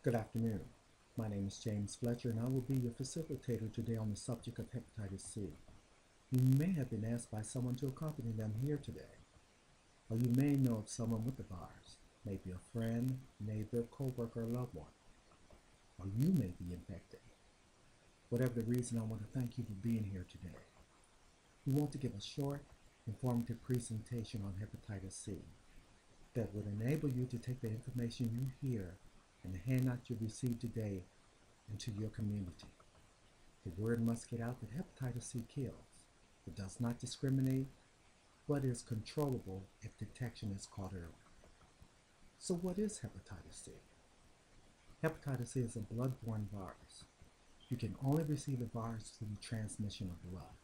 Good afternoon. My name is James Fletcher, and I will be your facilitator today on the subject of hepatitis C. You may have been asked by someone to accompany them here today, or you may know of someone with the virus, maybe a friend, neighbor, coworker, or loved one, or you may be infected. Whatever the reason, I want to thank you for being here today. We want to give a short, informative presentation on hepatitis C that would enable you to take the information you hear and the handout you receive today into your community. The word must get out that hepatitis C kills. It does not discriminate, but is controllable if detection is caught early. So what is hepatitis C? Hepatitis C is a blood-borne virus. You can only receive the virus through transmission of blood.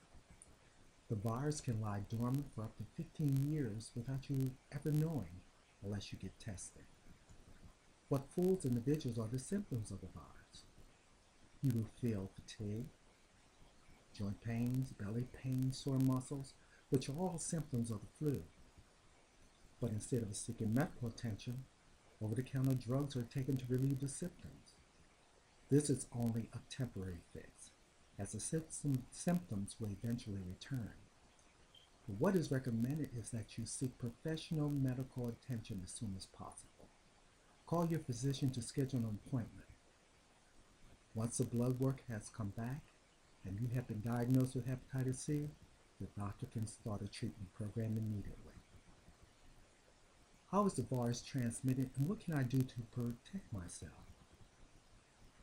The virus can lie dormant for up to 15 years without you ever knowing unless you get tested. What fools individuals are the symptoms of the virus. You will feel fatigue, joint pains, belly pain, sore muscles, which are all symptoms of the flu. But instead of seeking medical attention, over-the-counter drugs are taken to relieve the symptoms. This is only a temporary fix, as the symptoms will eventually return. But what is recommended is that you seek professional medical attention as soon as possible. Call your physician to schedule an appointment. Once the blood work has come back and you have been diagnosed with hepatitis C, the doctor can start a treatment program immediately. How is the virus transmitted and what can I do to protect myself?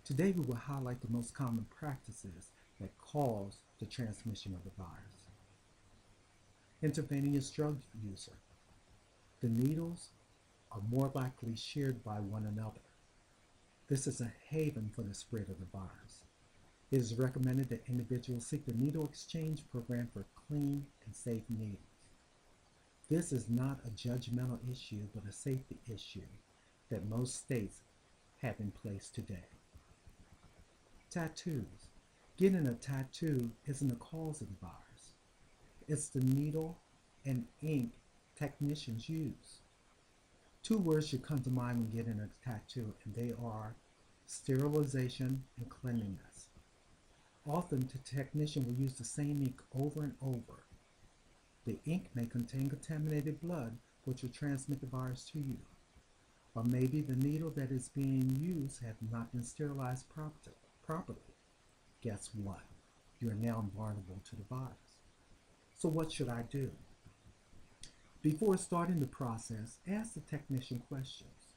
Today we will highlight the most common practices that cause the transmission of the virus. Intravenous drug user. The needles are more likely shared by one another. This is a haven for the spread of the virus. It is recommended that individuals seek the needle exchange program for clean and safe needles. This is not a judgmental issue, but a safety issue that most states have in place today. Tattoos. Getting a tattoo isn't the cause of the virus. It's the needle and ink technicians use. Two words should come to mind when getting a tattoo, and they are sterilization and cleanliness. Often, the technician will use the same ink over and over. The ink may contain contaminated blood, which will transmit the virus to you. Or maybe the needle that is being used has not been sterilized properly. Guess what? You are now vulnerable to the virus. So what should I do? Before starting the process, ask the technician questions.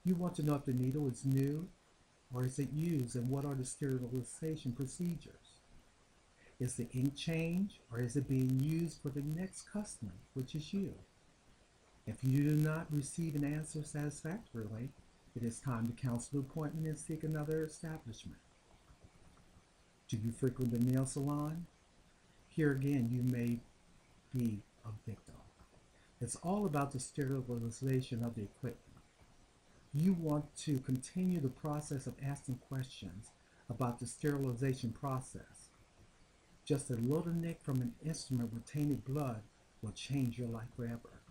You want to know if the needle is new or is it used and what are the sterilization procedures. Is the ink changed or is it being used for the next customer, which is you? If you do not receive an answer satisfactorily, it is time to cancel the appointment and seek another establishment. Do you frequent the nail salon? Here again, you may be a victim. It's all about the sterilization of the equipment. You want to continue the process of asking questions about the sterilization process. Just a little nick from an instrument with tainted blood will change your life forever.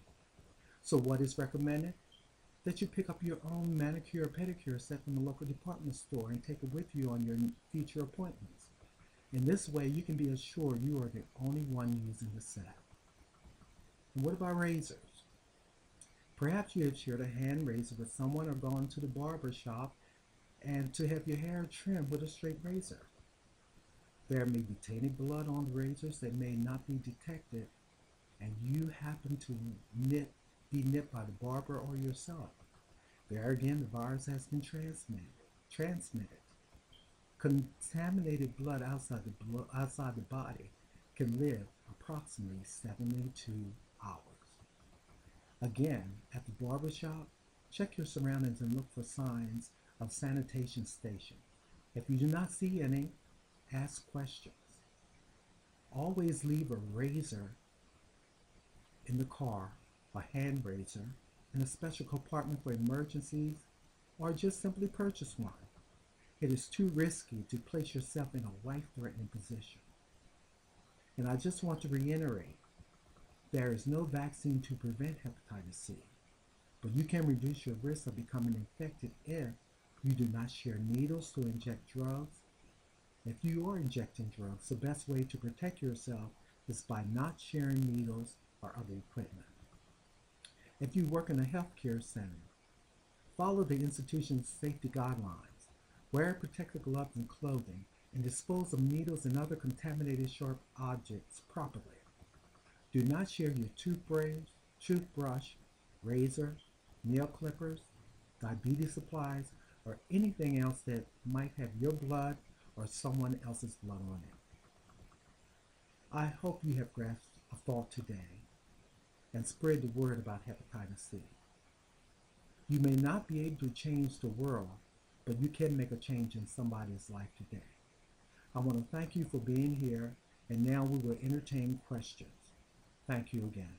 So what is recommended? That you pick up your own manicure or pedicure set from a local department store and take it with you on your future appointments. In this way, you can be assured you are the only one using the set. And what about razors? Perhaps you have shared a hand razor with someone or gone to the barber shop and to have your hair trimmed with a straight razor. There may be tainted blood on the razors that may not be detected, and you happen to be nipped by the barber or yourself. There again, the virus has been transmitted. Contaminated blood outside the body can live approximately 72 hours. Again, at the barber shop, check your surroundings and look for signs of sanitation station. If you do not see any, ask questions. Always leave a razor in the car, a hand razor, in a special compartment for emergencies, or just simply purchase one. It is too risky to place yourself in a life-threatening position. And I just want to reiterate, there is no vaccine to prevent hepatitis C, but you can reduce your risk of becoming infected if You do not share needles to inject drugs. If you are injecting drugs, the best way to protect yourself is by not sharing needles or other equipment. If you work in a healthcare setting, follow the institution's safety guidelines. Wear protective gloves and clothing, and dispose of needles and other contaminated sharp objects properly. Do not share your toothbrush, razor, nail clippers, diabetes supplies, or anything else that might have your blood or someone else's blood on it. I hope you have grasped a thought today and spread the word about hepatitis C. You may not be able to change the world, but you can make a change in somebody's life today. I want to thank you for being here, and now we will entertain questions. Thank you again.